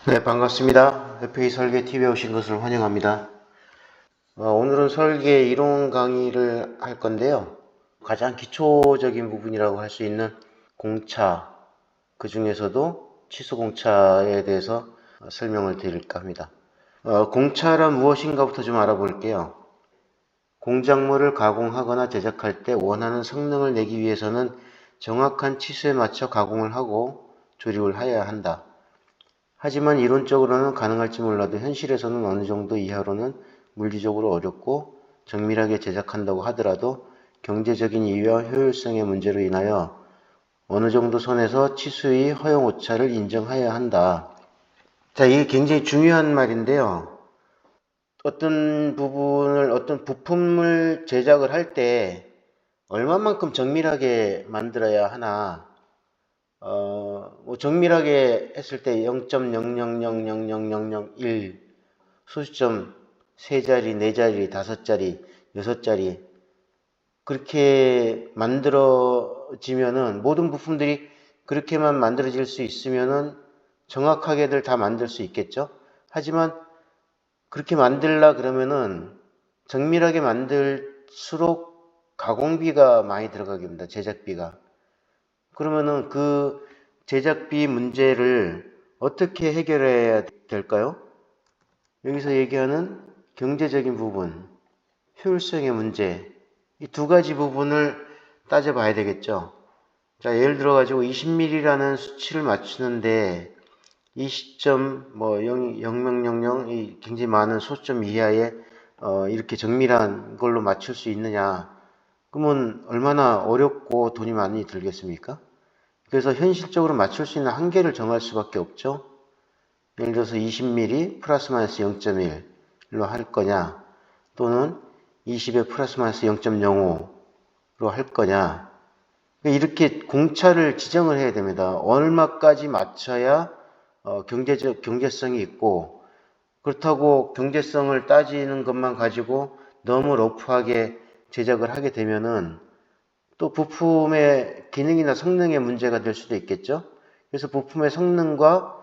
네, 반갑습니다. FA 설계 TV에 오신 것을 환영합니다. 오늘은 설계 이론 강의를 할 건데요. 가장 기초적인 부분이라고 할 수 있는 공차, 그 중에서도 치수공차에 대해서 설명을 드릴까 합니다. 공차란 무엇인가부터 좀 알아볼게요. 공작물을 가공하거나 제작할 때 원하는 성능을 내기 위해서는 정확한 치수에 맞춰 가공을 하고 조립을 해야 한다. 하지만 이론적으로는 가능할지 몰라도 현실에서는 어느 정도 이하로는 물리적으로 어렵고 정밀하게 제작한다고 하더라도 경제적인 이유와 효율성의 문제로 인하여 어느 정도 선에서 치수의 허용 오차를 인정해야 한다. 자, 이게 굉장히 중요한 말인데요. 어떤 부품을 제작을 할 때 얼마만큼 정밀하게 만들어야 하나, 뭐 정밀하게 했을 때 0.000000001 수시점 3자리, 4자리, 5자리, 6자리 그렇게 만들어지면은 모든 부품들이 그렇게만 만들어질 수 있으면은 정확하게들 다 만들 수 있겠죠. 하지만 그렇게 만들라 그러면은 정밀하게 만들수록 가공비가 많이 들어가게 됩니다. 제작비가. 그러면은 그 제작비 문제를 어떻게 해결해야 될까요? 여기서 얘기하는 경제적인 부분, 효율성의 문제, 이 두 가지 부분을 따져봐야 되겠죠. 자, 예를 들어 가지고 20mm라는 수치를 맞추는데 이 시점 뭐 0.0000 이 굉장히 많은 소수점 이하에 이렇게 정밀한 걸로 맞출 수 있느냐? 그러면 얼마나 어렵고 돈이 많이 들겠습니까? 그래서 현실적으로 맞출 수 있는 한계를 정할 수밖에 없죠. 예를 들어서 20mm 플러스 마이너스 0.1로 할 거냐, 또는 20에 플러스 마이너스 0.05로 할 거냐. 이렇게 공차를 지정을 해야 됩니다. 얼마까지 맞춰야 경제성이 있고, 그렇다고 경제성을 따지는 것만 가지고 너무 러프하게 제작을 하게 되면은 또 부품의 기능이나 성능에 문제가 될 수도 있겠죠. 그래서 부품의 성능과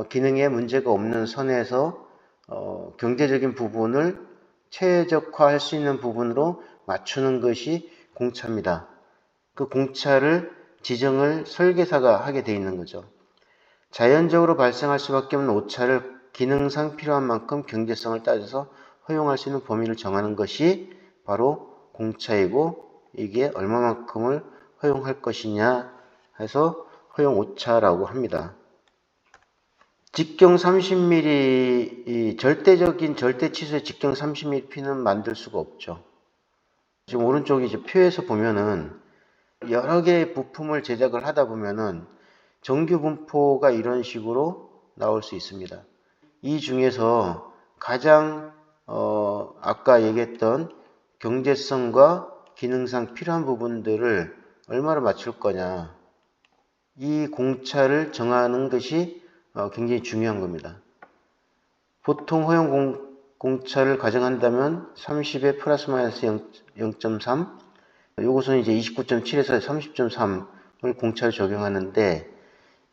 기능에 문제가 없는 선에서 경제적인 부분을 최적화할 수 있는 부분으로 맞추는 것이 공차입니다. 그 공차를 지정을 설계사가 하게 돼 있는 거죠. 자연적으로 발생할 수밖에 없는 오차를 기능상 필요한 만큼 경제성을 따져서 허용할 수 있는 범위를 정하는 것이 바로 공차이고, 이게 얼마만큼을 허용할 것이냐 해서 허용 오차라고 합니다. 직경 30mm, 절대적인 절대 치수의 직경 30mm 핀은 만들 수가 없죠. 지금 오른쪽에 이제 표에서 보면은 여러 개의 부품을 제작을 하다 보면은 정규 분포가 이런 식으로 나올 수 있습니다. 이 중에서 가장 아까 얘기했던 경제성과 기능상 필요한 부분들을 얼마나 맞출 거냐, 이 공차를 정하는 것이 굉장히 중요한 겁니다. 보통 허용 공차를 가정한다면 30에 플러스 마이너스 0.3, 이것은 이제 29.7에서 30.3을 공차를 적용하는데,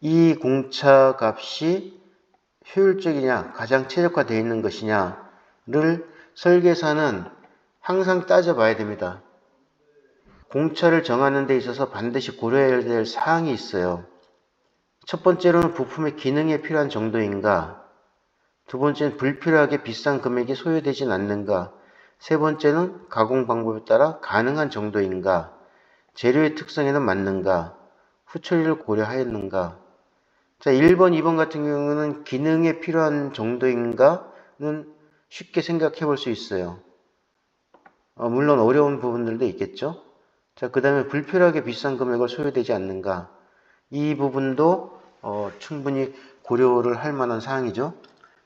이 공차 값이 효율적이냐, 가장 최적화되어 있는 것이냐를 설계사는 항상 따져봐야 됩니다. 공차를 정하는 데 있어서 반드시 고려해야 될 사항이 있어요. 첫 번째로는 부품의 기능에 필요한 정도인가, 두 번째는 불필요하게 비싼 금액이 소요되진 않는가, 세 번째는 가공 방법에 따라 가능한 정도인가, 재료의 특성에는 맞는가, 후처리를 고려하였는가. 자, 1번, 2번 같은 경우는 기능에 필요한 정도인가는 쉽게 생각해 볼 수 있어요. 물론 어려운 부분들도 있겠죠. 자, 그 다음에 불필요하게 비싼 금액을 소요되지 않는가. 이 부분도 충분히 고려를 할 만한 사항이죠.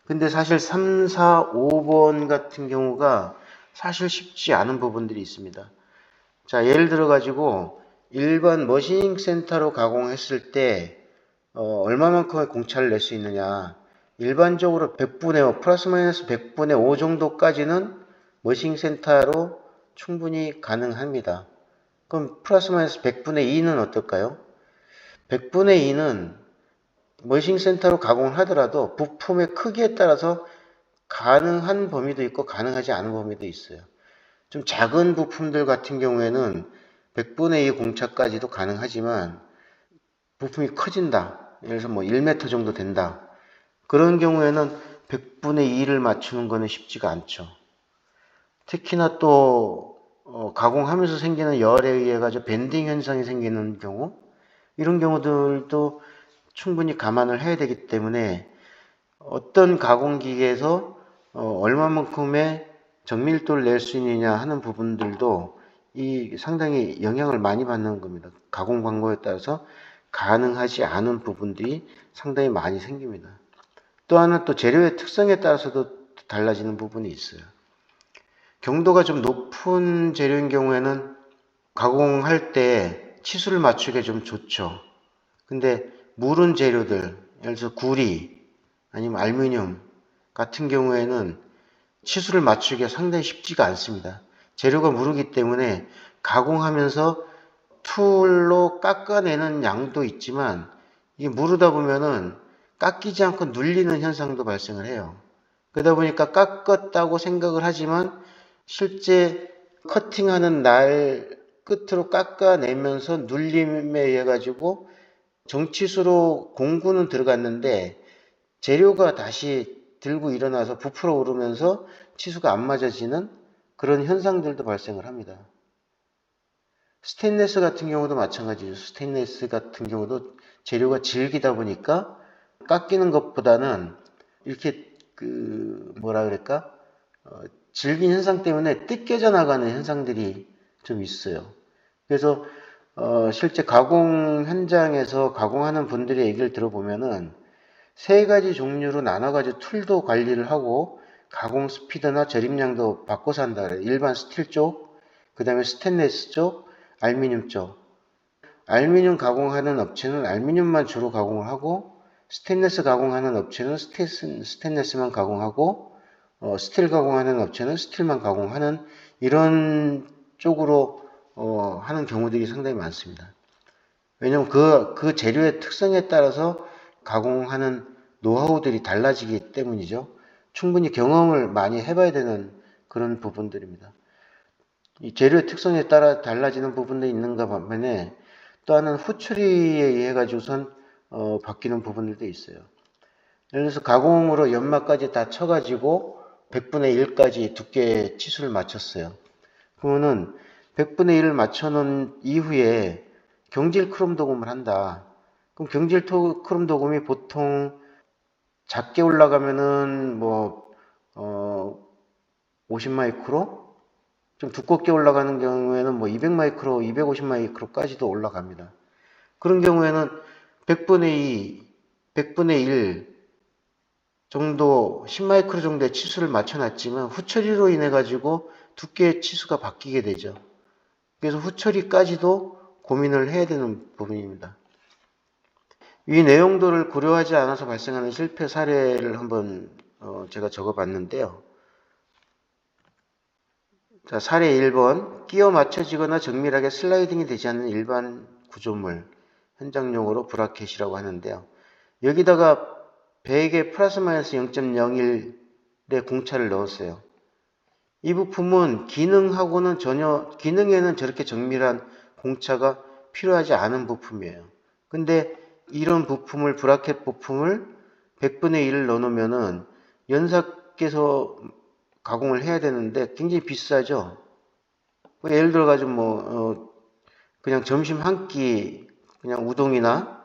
근데 사실 3, 4, 5번 같은 경우가 사실 쉽지 않은 부분들이 있습니다. 자, 예를 들어 가지고 일반 머신링 센터로 가공했을 때 얼마만큼의 공차를 낼 수 있느냐. 일반적으로 100분의 5, 플러스 마이너스 100분의 5 정도까지는 머신링 센터로 충분히 가능합니다. 그럼 플러스 마이너스 100분의 2는 어떨까요? 100분의 2는 머신센터로 가공을 하더라도 부품의 크기에 따라서 가능한 범위도 있고 가능하지 않은 범위도 있어요. 좀 작은 부품들 같은 경우에는 100분의 2 공차까지도 가능하지만 부품이 커진다. 예를 들어서 뭐 1m 정도 된다. 그런 경우에는 100분의 2를 맞추는 거는 쉽지가 않죠. 특히나 또 가공하면서 생기는 열에 의해 가지고 밴딩 현상이 생기는 경우, 이런 경우들도 충분히 감안을 해야 되기 때문에 어떤 가공기계에서 얼마만큼의 정밀도를 낼 수 있느냐 하는 부분들도 이 상당히 영향을 많이 받는 겁니다. 가공 방법에 따라서 가능하지 않은 부분들이 상당히 많이 생깁니다. 또 하나 또 재료의 특성에 따라서도 달라지는 부분이 있어요. 경도가 좀 높은 재료인 경우에는 가공할 때 치수를 맞추기가 좀 좋죠. 근데 무른 재료들, 예를 들어서 구리 아니면 알루미늄 같은 경우에는 치수를 맞추기가 상당히 쉽지가 않습니다. 재료가 무르기 때문에 가공하면서 툴로 깎아내는 양도 있지만 이게 무르다 보면은 깎이지 않고 눌리는 현상도 발생을 해요. 그러다 보니까 깎았다고 생각을 하지만 실제 커팅하는 날 끝으로 깎아내면서 눌림에 의해 가지고 정치수로 공구는 들어갔는데 재료가 다시 들고 일어나서 부풀어 오르면서 치수가 안 맞아지는 그런 현상들도 발생을 합니다. 스테인레스 같은 경우도 마찬가지죠. 스테인레스 같은 경우도 재료가 질기다 보니까 깎이는 것보다는 이렇게 뭐라 그럴까? 질긴 현상 때문에 뜯겨져 나가는 현상들이 좀 있어요. 그래서 실제 가공 현장에서 가공하는 분들의 얘기를 들어보면은 세 가지 종류로 나눠가지고 툴도 관리를 하고 가공 스피드나 절임량도 바꿔서 한다 그래요. 일반 스틸 쪽, 그 다음에 스테인레스 쪽, 알루미늄 쪽. 알루미늄 가공하는 업체는 알루미늄만 주로 가공을 하고 스테인레스 가공하는 업체는 스테인레스만 가공하고 스틸 가공하는 업체는 스틸만 가공하는 이런 쪽으로 하는 경우들이 상당히 많습니다. 왜냐하면 그 재료의 특성에 따라서 가공하는 노하우들이 달라지기 때문이죠. 충분히 경험을 많이 해봐야 되는 그런 부분들입니다. 이 재료의 특성에 따라 달라지는 부분도 있는가 반면에 또 하나는 후처리에 의해 가지고선 바뀌는 부분들도 있어요. 예를 들어서 가공으로 연마까지 다 쳐가지고 100분의 1까지 두께 치수를 맞췄어요. 그러면은 100분의 1을 맞춰놓은 이후에 경질 크롬 도금을 한다. 그럼 경질 크롬 도금이 보통 작게 올라가면은 50 마이크로, 좀 두껍게 올라가는 경우에는 200 마이크로, 250 마이크로까지도 올라갑니다. 그런 경우에는 100분의 2, 100분의 1 정도 10 마이크로 정도의 치수를 맞춰놨지만 후처리로 인해 가지고 두께의 치수가 바뀌게 되죠. 그래서 후처리까지도 고민을 해야 되는 부분입니다. 이 내용들을 고려하지 않아서 발생하는 실패 사례를 한번 제가 적어봤는데요. 자, 사례 1번. 끼워 맞춰지거나 정밀하게 슬라이딩이 되지 않는 일반 구조물, 현장용어로 브라켓이라고 하는데요. 여기다가 100에 플러스 마이너스 0.01의 공차를 넣었어요. 이 부품은 기능에는 저렇게 정밀한 공차가 필요하지 않은 부품이에요. 근데 이런 부품을, 브라켓 부품을 100분의 1을 넣어놓으면은 연삭해서 가공을 해야 되는데 굉장히 비싸죠. 예를 들어가지고 그냥 점심 한 끼 그냥 우동이나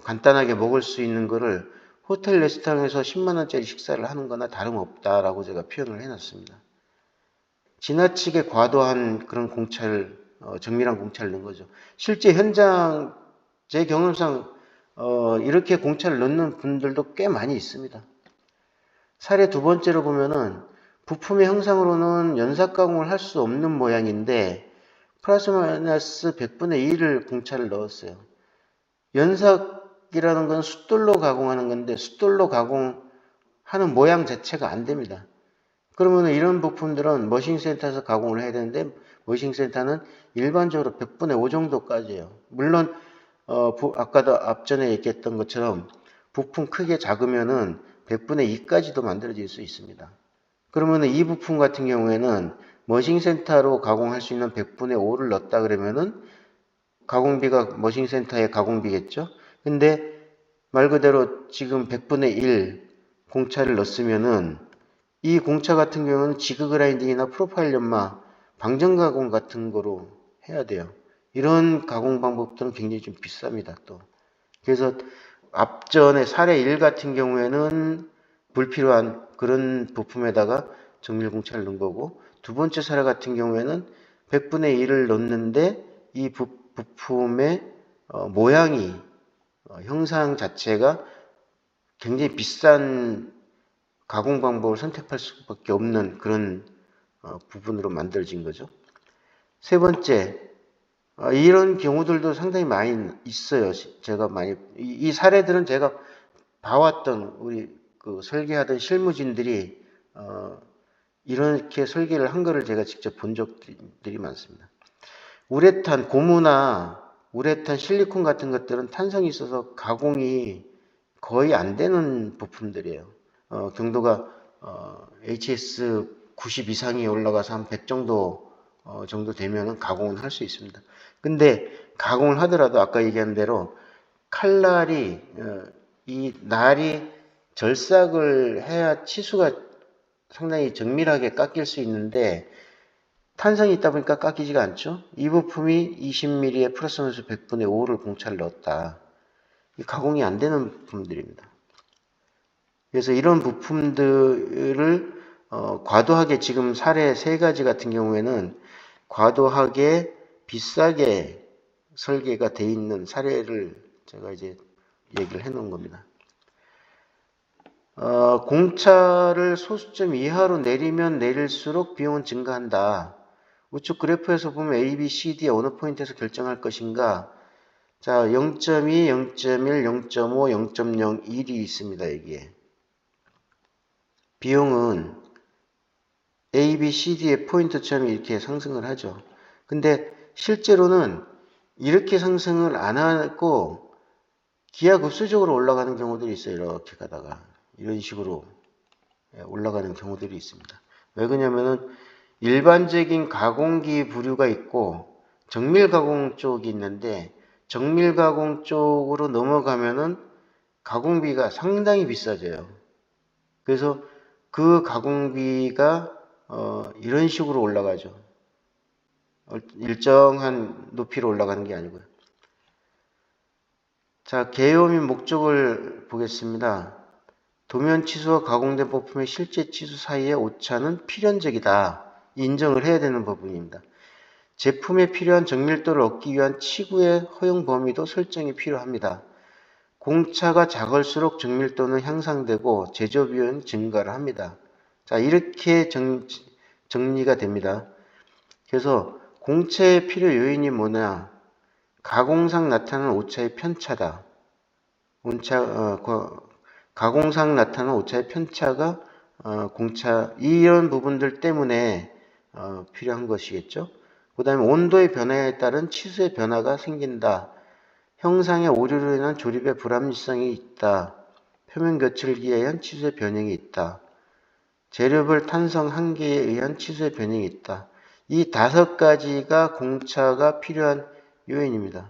간단하게 먹을 수 있는 거를 호텔 레스토랑에서 10만원짜리 식사를 하는 거나 다름없다라고 제가 표현을 해놨습니다. 지나치게 과도한 그런 공차를, 정밀한 공차를 넣은 거죠. 실제 현장, 제 경험상, 이렇게 공차를 넣는 분들도 꽤 많이 있습니다. 사례 두 번째로 보면은, 부품의 형상으로는 연삭 가공을 할 수 없는 모양인데, 플러스 마이너스 100분의 1을 공차를 넣었어요. 연삭이라는 건 숫돌로 가공하는 건데, 숫돌로 가공하는 모양 자체가 안 됩니다. 그러면 이런 부품들은 머신센터에서 가공을 해야 되는데 머신센터는 일반적으로 100분의 5 정도까지예요. 물론 아까도 앞전에 얘기했던 것처럼 부품 크게 작으면은 100분의 2까지도 만들어질 수 있습니다. 그러면은 이 부품 같은 경우에는 머신센터로 가공할 수 있는 100분의 5를 넣었다 그러면은 가공비가 머신센터의 가공비겠죠. 근데 말 그대로 지금 100분의 1 공차를 넣었으면은 이 공차 같은 경우는 지그 그라인딩이나 프로파일 연마, 방전 가공 같은 거로 해야 돼요. 이런 가공 방법들은 굉장히 좀 비쌉니다, 또. 그래서 앞전에 사례 1 같은 경우에는 불필요한 그런 부품에다가 정밀 공차를 넣은 거고, 두 번째 사례 같은 경우에는 100분의 1을 넣는데 이 부품의 모양이 형상 자체가 굉장히 비싼 가공 방법을 선택할 수밖에 없는 그런 부분으로 만들어진 거죠. 세 번째, 이런 경우들도 상당히 많이 있어요. 제가 많이 이 사례들은 제가 봐왔던 우리 그 설계하던 실무진들이 이렇게 설계를 한 거를 제가 직접 본 적들이 많습니다. 우레탄, 고무나 우레탄, 실리콘 같은 것들은 탄성이 있어서 가공이 거의 안 되는 부품들이에요. 경도가 HS 90 이상이 올라가서 한 100 정도 되면은 가공은 할 수 있습니다. 근데 가공을 하더라도 아까 얘기한 대로 칼날이 이 날이 절삭을 해야 치수가 상당히 정밀하게 깎일 수 있는데 탄성이 있다 보니까 깎이지가 않죠. 이 부품이 20mm에 플러스 마이너스 100분의 5를 공차를 넣었다. 가공이 안 되는 부품들입니다. 그래서 이런 부품들을 과도하게 지금 사례 3가지 같은 경우에는 과도하게 비싸게 설계가 돼 있는 사례를 제가 이제 얘기를 해 놓은 겁니다. 공차를 소수점 이하로 내리면 내릴수록 비용은 증가한다. 우측 그래프에서 보면 A, B, C, D 어느 포인트에서 결정할 것인가. 자, 0.2, 0.1, 0.5, 0.01이 있습니다. 여기에. 비용은 A, B, C, D의 포인트점이 이렇게 상승을 하죠. 근데 실제로는 이렇게 상승을 안 하고 기하급수적으로 올라가는 경우들이 있어요. 이렇게 가다가 이런 식으로 올라가는 경우들이 있습니다. 왜 그러냐면은 일반적인 가공기 부류가 있고 정밀 가공 쪽이 있는데 정밀 가공 쪽으로 넘어가면은 가공비가 상당히 비싸져요. 그래서 그 가공비가 이런 식으로 올라가죠. 일정한 높이로 올라가는 게 아니고요. 자, 개요 및 목적을 보겠습니다. 도면 치수와 가공된 부품의 실제 치수 사이의 오차는 필연적이다. 인정을 해야 되는 부분입니다. 제품에 필요한 정밀도를 얻기 위한 치구의 허용 범위도 설정이 필요합니다. 공차가 작을수록 정밀도는 향상되고 제조 비용은 증가를 합니다. 자, 이렇게 정리가 됩니다. 그래서 공차의 필요 요인이 뭐냐? 가공상 나타나는 오차의 편차다. 가공상 나타나는 오차의 편차가 공차 이런 부분들 때문에 필요한 것이겠죠. 그 다음에 온도의 변화에 따른 치수의 변화가 생긴다. 형상의 오류로 인한 조립의 불합리성이 있다. 표면 교출기에 의한 치수의 변형이 있다. 재료별 탄성 한계에 의한 치수의 변형이 있다. 이 5가지가 공차가 필요한 요인입니다.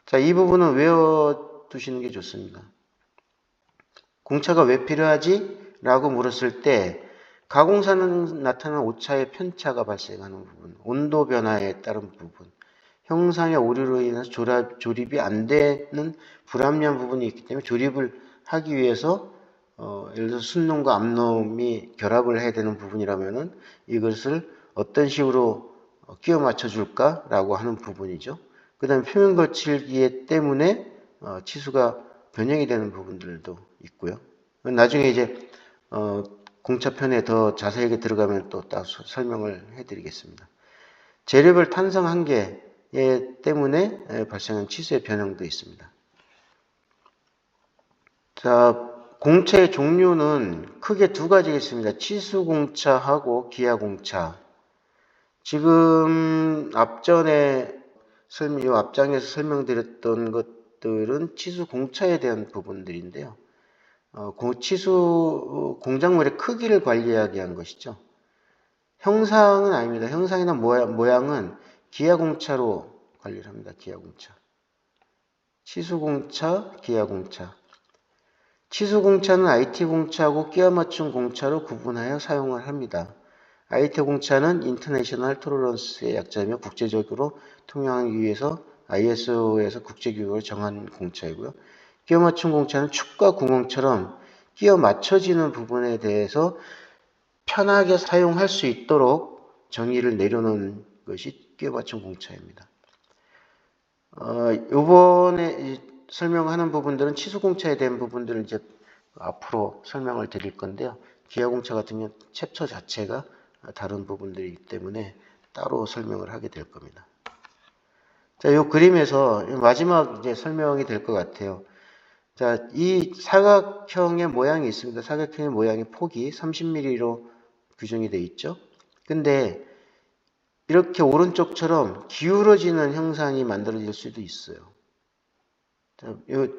자, 이 부분은 외워두시는 게 좋습니다. 공차가 왜 필요하지? 라고 물었을 때 가공사는 나타나는 오차의 편차가 발생하는 부분, 온도 변화에 따른 부분, 형상의 오류로 인해서 조립이 안 되는 불합리한 부분이 있기 때문에 조립을 하기 위해서 예를 들어서 순놈과 암놈이 결합을 해야 되는 부분이라면은 이것을 어떤 식으로 끼워 맞춰 줄까라고 하는 부분이죠. 그 다음에 표면 거칠기 때문에 치수가 변형이 되는 부분들도 있고요. 나중에 이제 공차편에 더 자세하게 들어가면 또 딱 설명을 해드리겠습니다. 재료별 탄성 한계 때문에 발생한 치수의 변형도 있습니다. 자, 공차의 종류는 크게 2가지가 있습니다. 치수공차하고 기하공차. 지금 앞장에서 설명드렸던 것들은 치수 공차에 대한 부분들인데요. 치수 공작물의 크기를 관리하기 위한 것이죠. 형상은 아닙니다. 형상이나 모양은 기하공차로 관리를 합니다. 기하공차. 치수공차, 기하공차. 치수공차는 IT공차하고 끼워맞춘 공차로 구분하여 사용을 합니다. IT공차는 인터내셔널 토러런스의 약자이며 국제적으로 통용하기 위해서 ISO에서 국제규격을 정한 공차이고요. 끼워맞춘 공차는 축과 구멍처럼 끼워 맞춰지는 부분에 대해서 편하게 사용할 수 있도록 정의를 내려놓은 것이 끼워 맞춘 공차입니다. 이번에 설명하는 부분들은 치수공차에 대한 부분들을 이제 앞으로 설명을 드릴 건데요. 기하공차 같은 경우는 챕터 자체가 다른 부분들이기 때문에 따로 설명을 하게 될 겁니다. 자, 이 그림에서 마지막 이제 설명이 될 것 같아요. 자, 이 사각형의 모양이 있습니다. 사각형의 모양의 폭이 30mm로 규정이 되어 있죠. 근데 이렇게 오른쪽처럼 기울어지는 형상이 만들어질 수도 있어요. 자,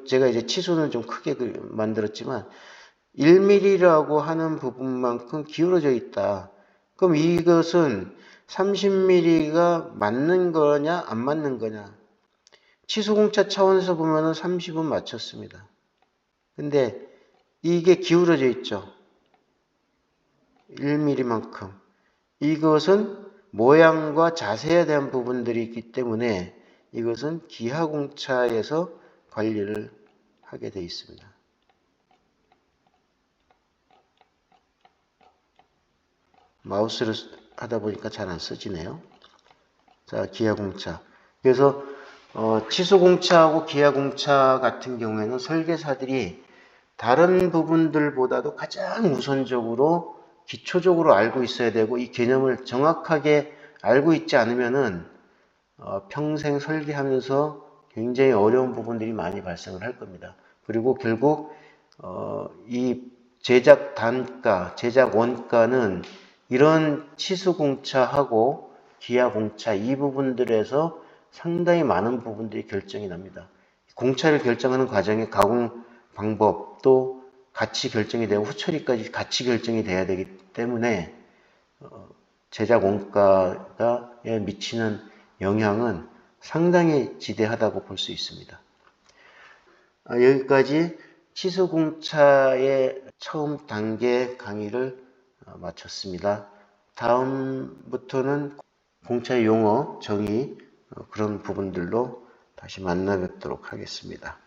제가 이제 치수는 좀 크게 만들었지만 1mm라고 하는 부분만큼 기울어져 있다. 그럼 이것은 30mm가 맞는 거냐 안 맞는 거냐. 치수공차 차원에서 보면은 30은 맞췄습니다. 근데 이게 기울어져 있죠. 1mm만큼. 이것은 모양과 자세에 대한 부분들이 있기 때문에 이것은 기하공차에서 관리를 하게 되어 있습니다. 마우스를 하다 보니까 잘 안 써지네요. 자, 기하공차. 그래서 치수공차하고 기하공차 같은 경우에는 설계사들이 다른 부분들보다도 가장 우선적으로 기초적으로 알고 있어야 되고 이 개념을 정확하게 알고 있지 않으면은 평생 설계하면서 굉장히 어려운 부분들이 많이 발생을 할 겁니다. 그리고 결국 이 제작 단가, 제작 원가는 이런 치수공차하고 기하공차 이 부분들에서 상당히 많은 부분들이 결정이 납니다. 공차를 결정하는 과정의 가공 방법도 같이 결정이 되고 후처리까지 같이 결정이 돼야 되기 때문에 제작 원가에 미치는 영향은 상당히 지대하다고 볼 수 있습니다. 여기까지 치수공차의 처음 단계 강의를 마쳤습니다. 다음부터는 공차의 용어, 정의 그런 부분들로 다시 만나 뵙도록 하겠습니다.